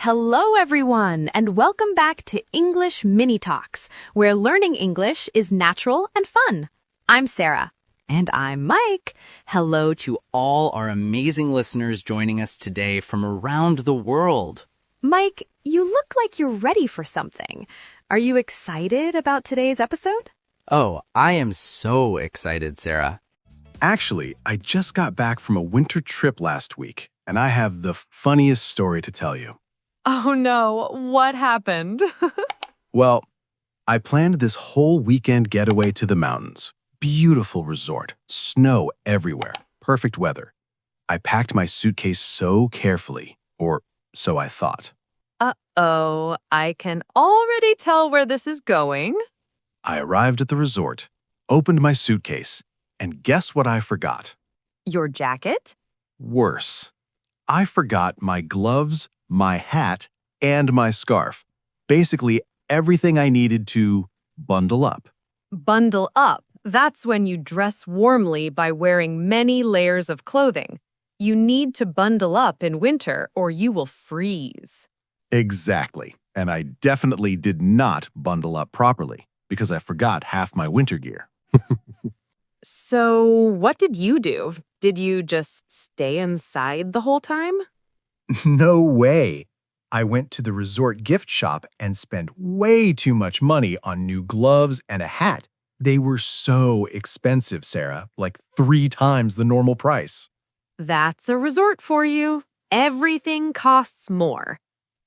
Hello, everyone, and welcome back to English Mini Talks, where learning English is natural and fun. I'm Sarah. And I'm Mike. Hello to all our amazing listeners joining us today from around the world. Mike, you look like you're ready for something. Are you excited about today's episode? Oh, I am so excited, Sarah. Actually, I just got back from a winter trip last week, and I have the funniest story to tell you. Oh no, what happened? Well, I planned this whole weekend getaway to the mountains. Beautiful resort, snow everywhere, perfect weather. I packed my suitcase so carefully, or so I thought. Uh-oh, I can already tell where this is going. I arrived at the resort, opened my suitcase, and guess what I forgot? Your jacket? Worse. I forgot my gloves, my hat, and my scarf. Basically, everything I needed to bundle up. Bundle up. That's when you dress warmly by wearing many layers of clothing. You need to bundle up in winter or you will freeze. Exactly. And I definitely did not bundle up properly because I forgot half my winter gear. So, what did you do? Did you just stay inside the whole time? No way. I went to the resort gift shop and spent way too much money on new gloves and a hat. They were so expensive, Sarah, like 3 times the normal price. That's a resort for you. Everything costs more.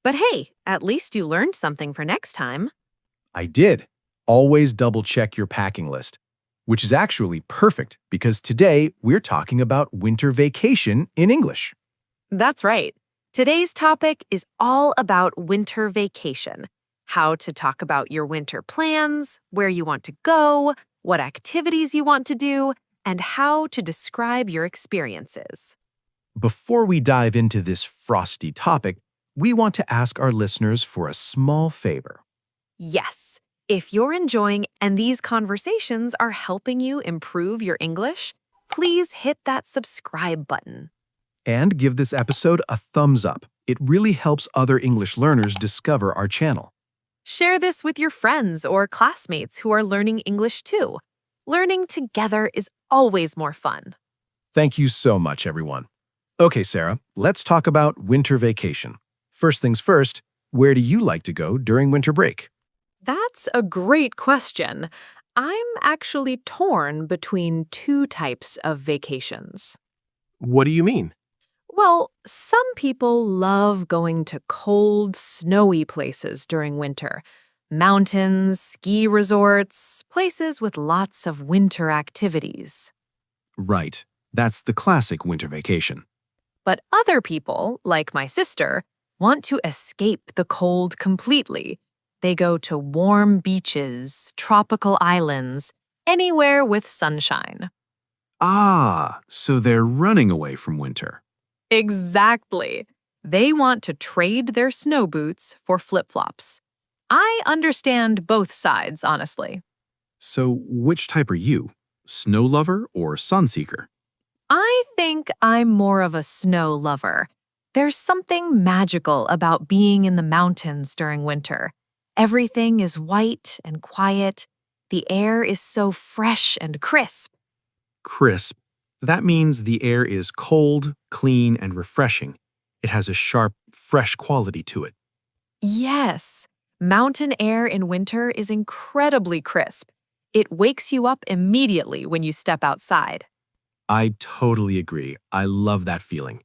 But hey, at least you learned something for next time. I did. Always double check your packing list, which is actually perfect because today we're talking about winter vacation in English. That's right. Today's topic is all about winter vacation. How to talk about your winter plans, where you want to go, what activities you want to do, and how to describe your experiences. Before we dive into this frosty topic, we want to ask our listeners for a small favor. Yes, if you're enjoying and these conversations are helping you improve your English, please hit that subscribe button. And give this episode a thumbs up. It really helps other English learners discover our channel. Share this with your friends or classmates who are learning English too. Learning together is always more fun. Thank you so much, everyone. Okay, Sarah, let's talk about winter vacation. First things first, where do you like to go during winter break? That's a great question. I'm actually torn between 2 types of vacations. What do you mean? Well, some people love going to cold, snowy places during winter. Mountains, ski resorts, places with lots of winter activities. Right. That's the classic winter vacation. But other people, like my sister, want to escape the cold completely. They go to warm beaches, tropical islands, anywhere with sunshine. Ah, so they're running away from winter. Exactly. They want to trade their snow boots for flip-flops. I understand both sides, honestly. So which type are you? Snow lover or sun seeker? I think I'm more of a snow lover. There's something magical about being in the mountains during winter. Everything is white and quiet. The air is so fresh and crisp. Crisp. That means the air is cold, clean, and refreshing. It has a sharp, fresh quality to it. Yes, mountain air in winter is incredibly crisp. It wakes you up immediately when you step outside. I totally agree. I love that feeling.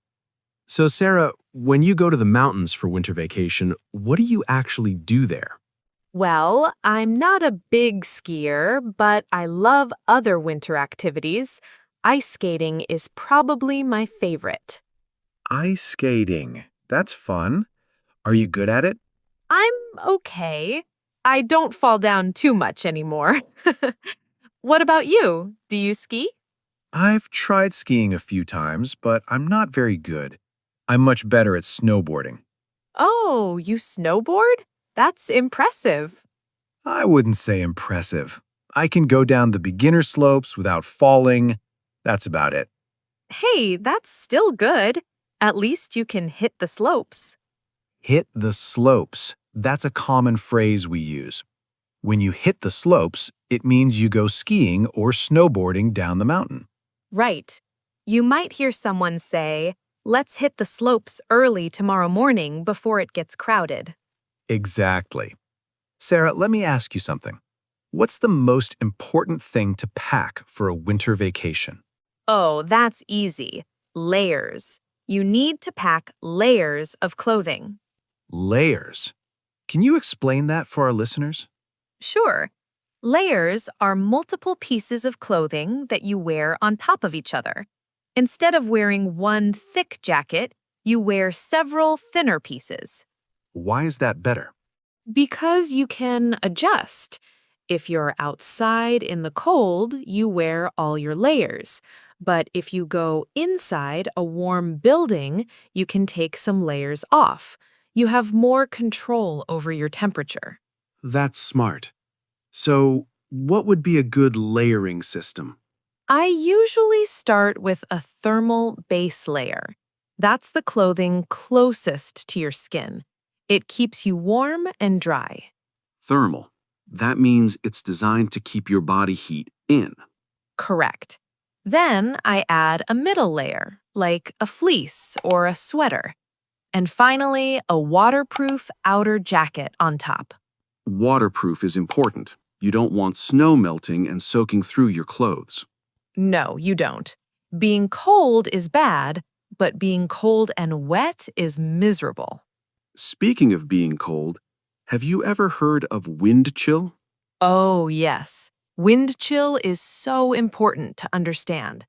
So, Sarah, when you go to the mountains for winter vacation, what do you actually do there? Well, I'm not a big skier, but I love other winter activities. Ice skating is probably my favorite. Ice skating. That's fun. Are you good at it? I'm okay. I don't fall down too much anymore. What about you? Do you ski? I've tried skiing a few times, but I'm not very good. I'm much better at snowboarding. Oh, you snowboard? That's impressive. I wouldn't say impressive. I can go down the beginner slopes without falling. That's about it. Hey, that's still good. At least you can hit the slopes. Hit the slopes. That's a common phrase we use. When you hit the slopes, it means you go skiing or snowboarding down the mountain. Right. You might hear someone say, "Let's hit the slopes early tomorrow morning before it gets crowded." Exactly. Sarah, let me ask you something. What's the most important thing to pack for a winter vacation? Oh, that's easy. Layers. You need to pack layers of clothing. Layers. Can you explain that for our listeners? Sure. Layers are multiple pieces of clothing that you wear on top of each other. Instead of wearing one thick jacket, you wear several thinner pieces. Why is that better? Because you can adjust. If you're outside in the cold, you wear all your layers. But if you go inside a warm building, you can take some layers off. You have more control over your temperature. That's smart. So, what would be a good layering system? I usually start with a thermal base layer. That's the clothing closest to your skin. It keeps you warm and dry. Thermal. That means it's designed to keep your body heat in. Correct. Then I add a middle layer, like a fleece or a sweater. And finally, a waterproof outer jacket on top. Waterproof is important. You don't want snow melting and soaking through your clothes. No, you don't. Being cold is bad, but being cold and wet is miserable. Speaking of being cold, have you ever heard of wind chill? Oh, yes. Wind chill is so important to understand.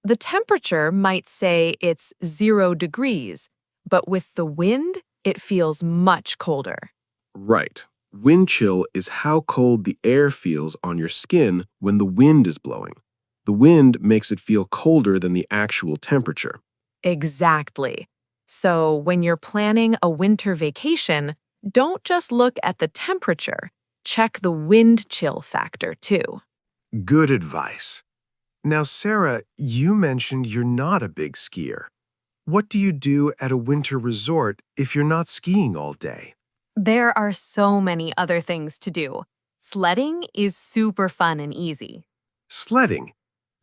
The temperature might say it's 0 degrees, but with the wind, it feels much colder. Right. Wind chill is how cold the air feels on your skin when the wind is blowing. The wind makes it feel colder than the actual temperature. Exactly. So when you're planning a winter vacation, don't just look at the temperature. Check the wind chill factor too. Good advice. Now, Sarah, you mentioned you're not a big skier. What do you do at a winter resort if you're not skiing all day? There are so many other things to do. Sledding is super fun and easy. Sledding.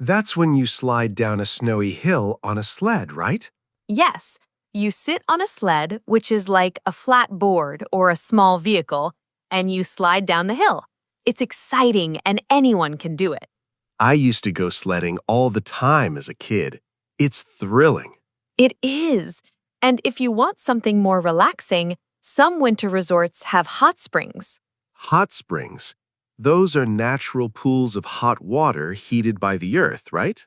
That's when you slide down a snowy hill on a sled, right? Yes, you sit on a sled, which is like a flat board or a small vehicle, and you slide down the hill. It's exciting and anyone can do it. I used to go sledding all the time as a kid. It's thrilling. It is. And if you want something more relaxing, some winter resorts have hot springs. Hot springs. Those are natural pools of hot water heated by the earth, right?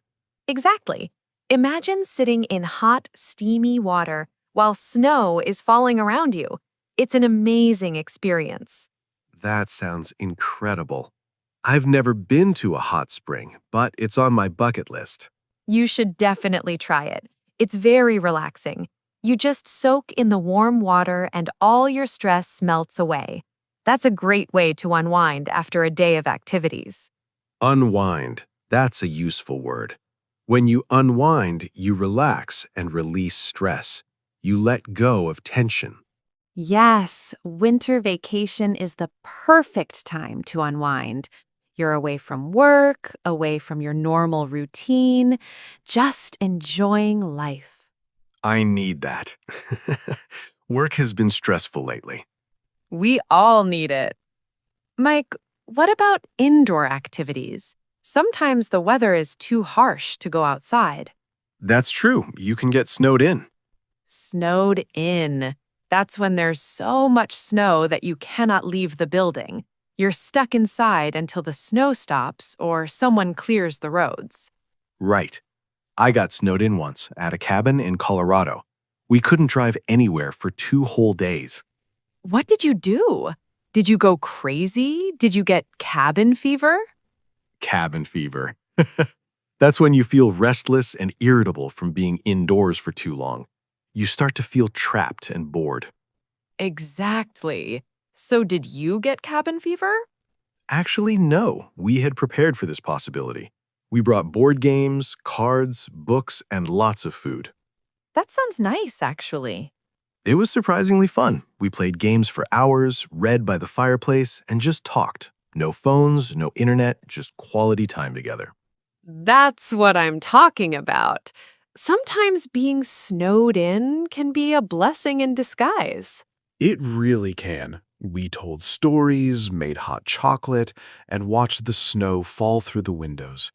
Exactly. Imagine sitting in hot, steamy water while snow is falling around you. It's an amazing experience. That sounds incredible. I've never been to a hot spring, but it's on my bucket list. You should definitely try it. It's very relaxing. You just soak in the warm water and all your stress melts away. That's a great way to unwind after a day of activities. Unwind. That's a useful word. When you unwind, you relax and release stress. You let go of tension. Yes, winter vacation is the perfect time to unwind. You're away from work, away from your normal routine, just enjoying life. I need that. Work has been stressful lately. We all need it. Mike, what about indoor activities? Sometimes the weather is too harsh to go outside. That's true. You can get snowed in. Snowed in. That's when there's so much snow that you cannot leave the building. You're stuck inside until the snow stops or someone clears the roads. Right. I got snowed in once at a cabin in Colorado. We couldn't drive anywhere for 2 whole days. What did you do? Did you go crazy? Did you get cabin fever? Cabin fever. That's when you feel restless and irritable from being indoors for too long. You start to feel trapped and bored. Exactly. So did you get cabin fever? Actually, no. We had prepared for this possibility. We brought board games, cards, books, and lots of food. That sounds nice, actually. It was surprisingly fun. We played games for hours, read by the fireplace, and just talked. No phones, no internet, just quality time together. That's what I'm talking about. Sometimes being snowed in can be a blessing in disguise. It really can. We told stories, made hot chocolate, and watched the snow fall through the windows.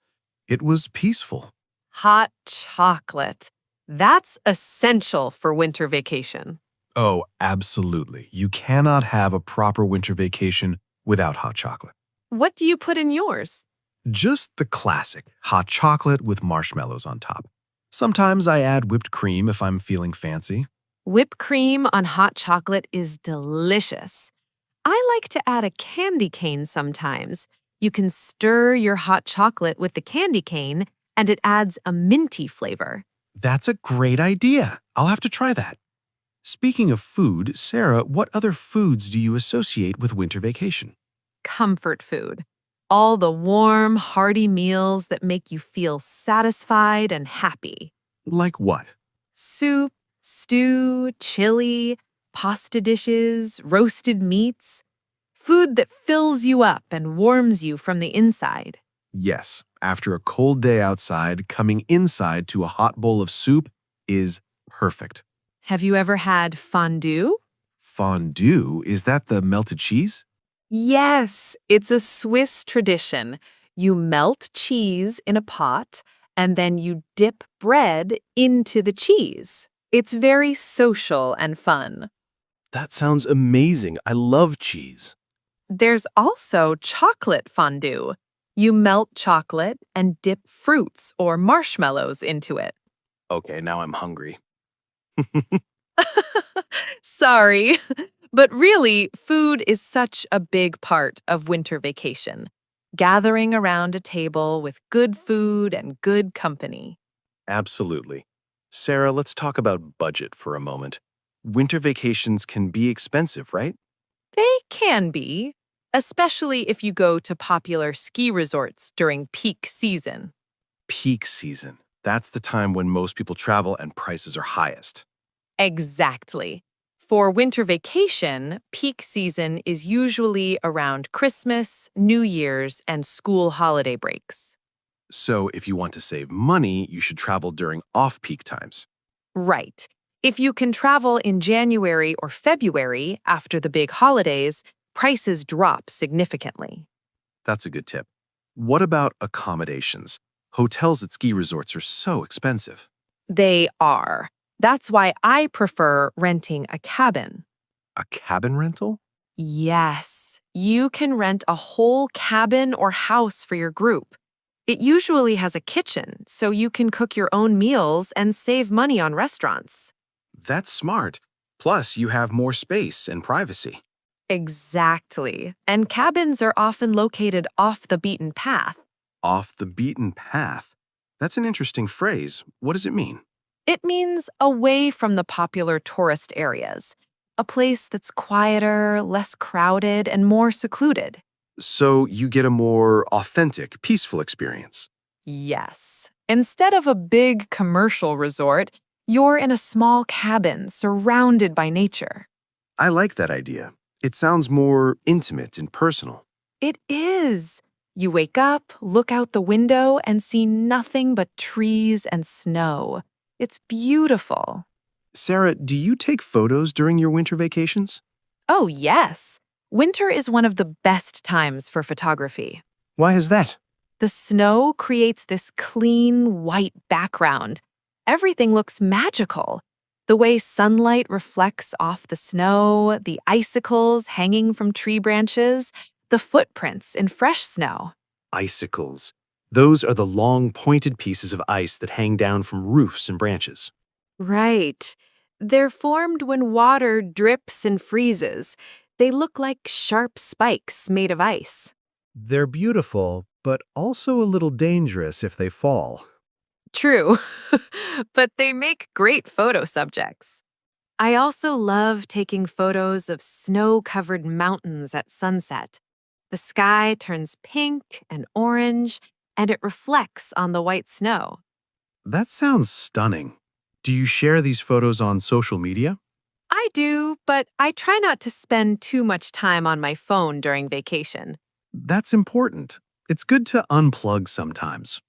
It was peaceful. Hot chocolate. That's essential for winter vacation. Oh, absolutely. You cannot have a proper winter vacation without hot chocolate. What do you put in yours? Just the classic hot chocolate with marshmallows on top. Sometimes I add whipped cream if I'm feeling fancy. Whipped cream on hot chocolate is delicious. I like to add a candy cane sometimes. You can stir your hot chocolate with the candy cane, and it adds a minty flavor. That's a great idea. I'll have to try that. Speaking of food, Sarah, what other foods do you associate with winter vacation? Comfort food. All the warm, hearty meals that make you feel satisfied and happy. Like what? Soup, stew, chili, pasta dishes, roasted meats. Food that fills you up and warms you from the inside. Yes, after a cold day outside, coming inside to a hot bowl of soup is perfect. Have you ever had fondue? Fondue, is that the melted cheese? Yes, it's a Swiss tradition. You melt cheese in a pot, and then you dip bread into the cheese. It's very social and fun. That sounds amazing. I love cheese. There's also chocolate fondue. You melt chocolate and dip fruits or marshmallows into it. Okay, now I'm hungry. Sorry, but really, food is such a big part of winter vacation. Gathering around a table with good food and good company. Absolutely. Sarah, let's talk about budget for a moment. Winter vacations can be expensive, right? They can be, especially if you go to popular ski resorts during peak season. Peak season. That's the time when most people travel and prices are highest. Exactly. For winter vacation, peak season is usually around Christmas, New Year's, and school holiday breaks. So if you want to save money, you should travel during off-peak times. Right. If you can travel in January or February after the big holidays, prices drop significantly. That's a good tip. What about accommodations? Hotels at ski resorts are so expensive. They are. That's why I prefer renting a cabin. A cabin rental? Yes, you can rent a whole cabin or house for your group. It usually has a kitchen, so you can cook your own meals and save money on restaurants. That's smart. Plus, you have more space and privacy. Exactly. And cabins are often located off the beaten path. Off the beaten path. That's an interesting phrase. What does it mean? It means away from the popular tourist areas, a place that's quieter, less crowded, and more secluded. So you get a more authentic, peaceful experience. Yes. Instead of a big commercial resort, you're in a small cabin surrounded by nature. I like that idea. It sounds more intimate and personal. It is. You wake up, look out the window, and see nothing but trees and snow. It's beautiful. Sarah, do you take photos during your winter vacations? Oh, yes. Winter is one of the best times for photography. Why is that? The snow creates this clean, white background. Everything looks magical. The way sunlight reflects off the snow, the icicles hanging from tree branches, the footprints in fresh snow. Icicles. Those are the long, pointed pieces of ice that hang down from roofs and branches. Right. They're formed when water drips and freezes. They look like sharp spikes made of ice. They're beautiful, but also a little dangerous if they fall. True, but they make great photo subjects. I also love taking photos of snow-covered mountains at sunset. The sky turns pink and orange, and it reflects on the white snow. That sounds stunning. Do you share these photos on social media? I do, but I try not to spend too much time on my phone during vacation. That's important. It's good to unplug sometimes.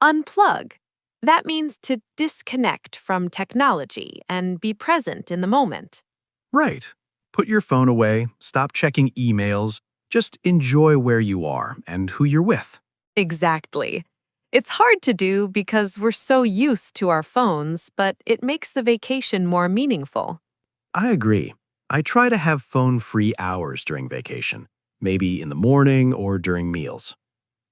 Unplug. That means to disconnect from technology and be present in the moment. Right. Put your phone away, stop checking emails, just enjoy where you are and who you're with. Exactly. It's hard to do because we're so used to our phones, but it makes the vacation more meaningful. I agree. I try to have phone-free hours during vacation, maybe in the morning or during meals.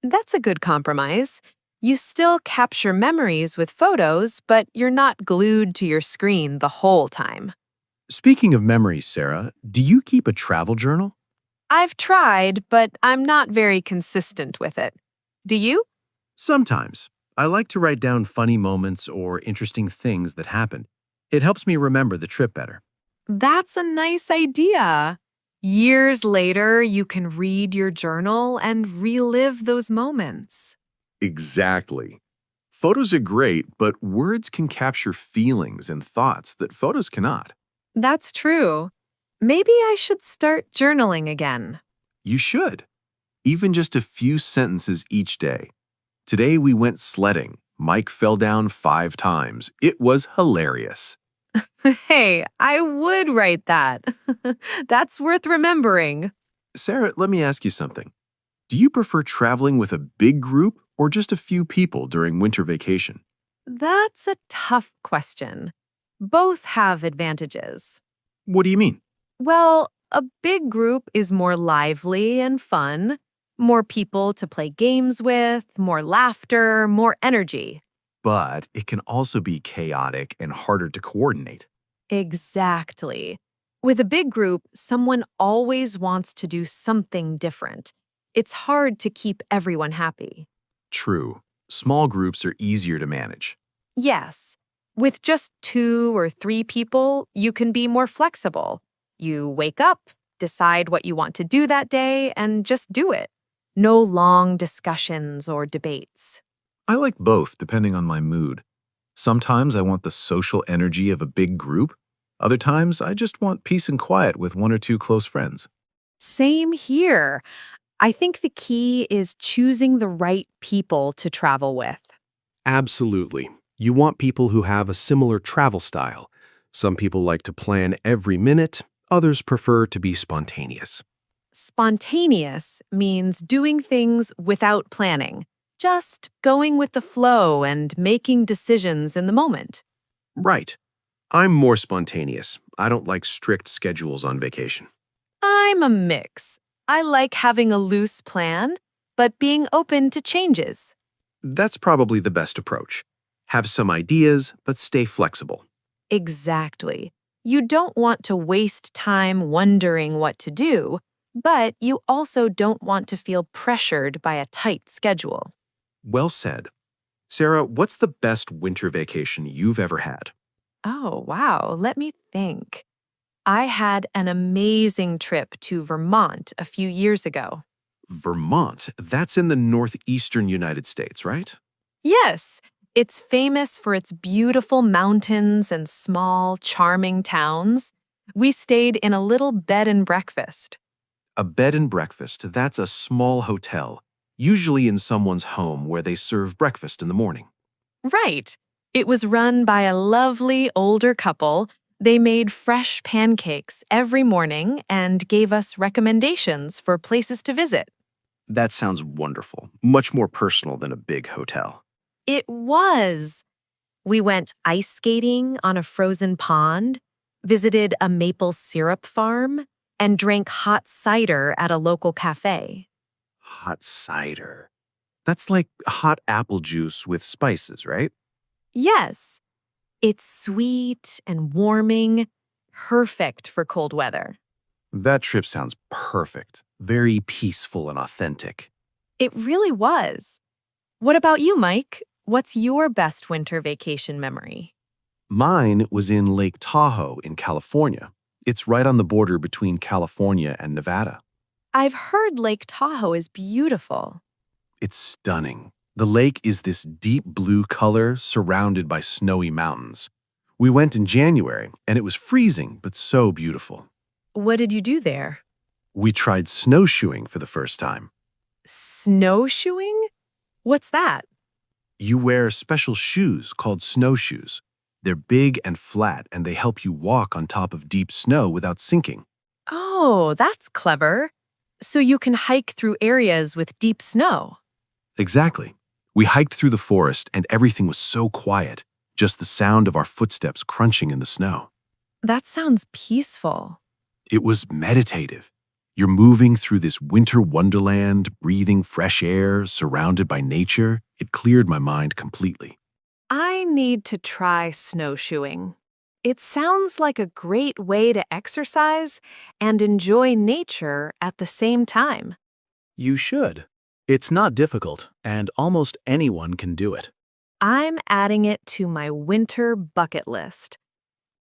That's a good compromise. You still capture memories with photos, but you're not glued to your screen the whole time. Speaking of memories, Sarah, do you keep a travel journal? I've tried, but I'm not very consistent with it. Do you? Sometimes. I like to write down funny moments or interesting things that happened. It helps me remember the trip better. That's a nice idea. Years later, you can read your journal and relive those moments. Exactly. Photos are great, but words can capture feelings and thoughts that photos cannot. That's true. Maybe I should start journaling again. You should. Even just a few sentences each day. Today we went sledding. Mike fell down 5 times. It was hilarious. Hey, I would write that. That's worth remembering. Sarah, let me ask you something. Do you prefer traveling with a big group or just a few people during winter vacation? That's a tough question. Both have advantages. What do you mean? Well, a big group is more lively and fun, more people to play games with, more laughter, more energy. But it can also be chaotic and harder to coordinate. Exactly. With a big group, someone always wants to do something different. It's hard to keep everyone happy. True. Small groups are easier to manage. Yes, with just 2 or 3 people, you can be more flexible. You wake up, decide what you want to do that day, and just do it. No long discussions or debates. I like both depending on my mood. Sometimes I want the social energy of a big group. Other times I just want peace and quiet with 1 or 2 close friends. Same here. I think the key is choosing the right people to travel with. Absolutely. You want people who have a similar travel style. Some people like to plan every minute, others prefer to be spontaneous. Spontaneous means doing things without planning, just going with the flow and making decisions in the moment. Right. I'm more spontaneous. I don't like strict schedules on vacation. I'm a mix. I like having a loose plan, but being open to changes. That's probably the best approach. Have some ideas, but stay flexible. Exactly. You don't want to waste time wondering what to do, but you also don't want to feel pressured by a tight schedule. Well said. Sarah, what's the best winter vacation you've ever had? Oh, wow. Let me think. I had an amazing trip to Vermont a few years ago. Vermont. That's in the northeastern United States, right? Yes, it's famous for its beautiful mountains and small, charming towns. We stayed in a little bed and breakfast. A bed and breakfast. That's a small hotel, usually in someone's home where they serve breakfast in the morning. Right. It was run by a lovely older couple. They made fresh pancakes every morning and gave us recommendations for places to visit. That sounds wonderful. Much more personal than a big hotel. It was. We went ice skating on a frozen pond, visited a maple syrup farm, and drank hot cider at a local cafe. Hot cider. That's like hot apple juice with spices, right? Yes, it's sweet and warming, perfect for cold weather. That trip sounds perfect. Very peaceful and authentic. It really was. What about you, Mike? What's your best winter vacation memory? Mine was in Lake Tahoe in California. It's right on the border between California and Nevada. I've heard Lake Tahoe is beautiful. It's stunning. The lake is this deep blue color surrounded by snowy mountains. We went in January, and it was freezing, but so beautiful. What did you do there? We tried snowshoeing for the first time. Snowshoeing? What's that? You wear special shoes called snowshoes. They're big and flat, and they help you walk on top of deep snow without sinking. Oh, that's clever. So you can hike through areas with deep snow. Exactly. We hiked through the forest, and everything was so quiet, just the sound of our footsteps crunching in the snow. That sounds peaceful. It was meditative. You're moving through this winter wonderland, breathing fresh air, surrounded by nature. It cleared my mind completely. I need to try snowshoeing. It sounds like a great way to exercise and enjoy nature at the same time. You should. It's not difficult, and almost anyone can do it. I'm adding it to my winter bucket list.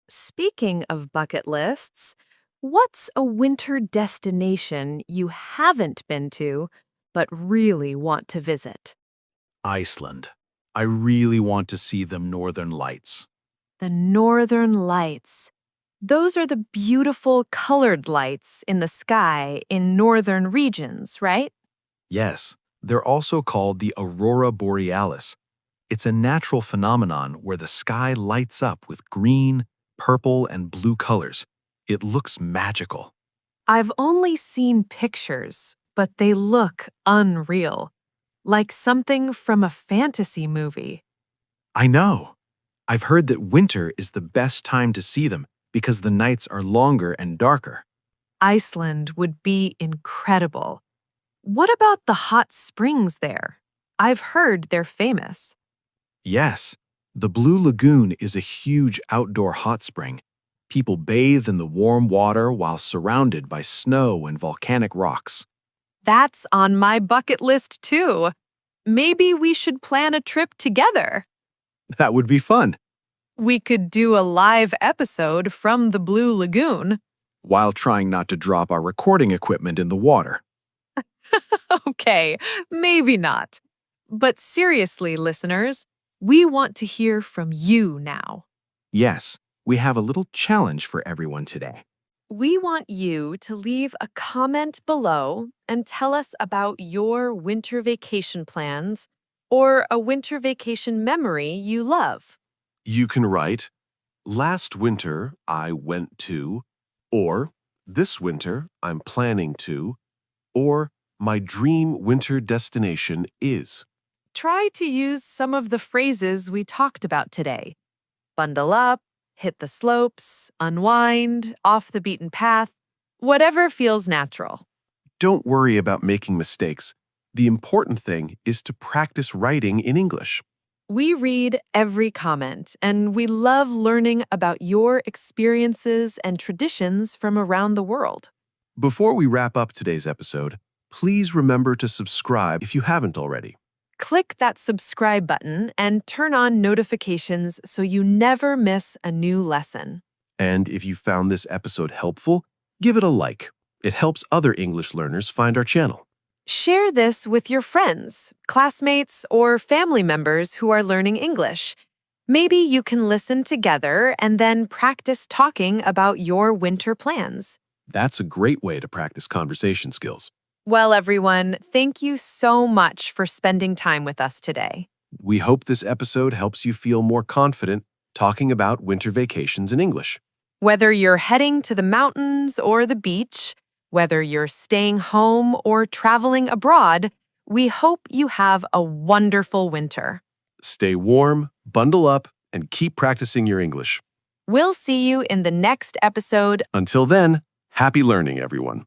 Speaking of bucket lists, what's a winter destination you haven't been to but really want to visit? Iceland. I really want to see the northern lights. The Northern Lights. Those are the beautiful colored lights in the sky in northern regions, right? Yes, they're also called the aurora borealis. It's a natural phenomenon where the sky lights up with green, purple, and blue colors. It looks magical. I've only seen pictures, but they look unreal, like something from a fantasy movie. I know. I've heard that winter is the best time to see them because the nights are longer and darker. Iceland would be incredible. What about the hot springs there? I've heard they're famous. Yes, the Blue Lagoon is a huge outdoor hot spring. People bathe in the warm water while surrounded by snow and volcanic rocks. That's on my bucket list too. Maybe we should plan a trip together. That would be fun. We could do a live episode from the Blue Lagoon. While trying not to drop our recording equipment in the water. Okay, maybe not. But seriously, listeners, we want to hear from you now. Yes, we have a little challenge for everyone today. We want you to leave a comment below and tell us about your winter vacation plans or a winter vacation memory you love. You can write, "Last winter I went to," or "This winter I'm planning to," or "My dream winter destination is." Try to use some of the phrases we talked about today. Bundle up, hit the slopes, unwind, off the beaten path, whatever feels natural. Don't worry about making mistakes. The important thing is to practice writing in English. We read every comment, and we love learning about your experiences and traditions from around the world. Before we wrap up today's episode, please remember to subscribe if you haven't already. Click that subscribe button and turn on notifications so you never miss a new lesson. And if you found this episode helpful, give it a like. It helps other English learners find our channel. Share this with your friends, classmates, or family members who are learning English. Maybe you can listen together and then practice talking about your winter plans. That's a great way to practice conversation skills. Well, everyone, thank you so much for spending time with us today. We hope this episode helps you feel more confident talking about winter vacations in English. Whether you're heading to the mountains or the beach, whether you're staying home or traveling abroad, we hope you have a wonderful winter. Stay warm, bundle up, and keep practicing your English. We'll see you in the next episode. Until then, happy learning, everyone.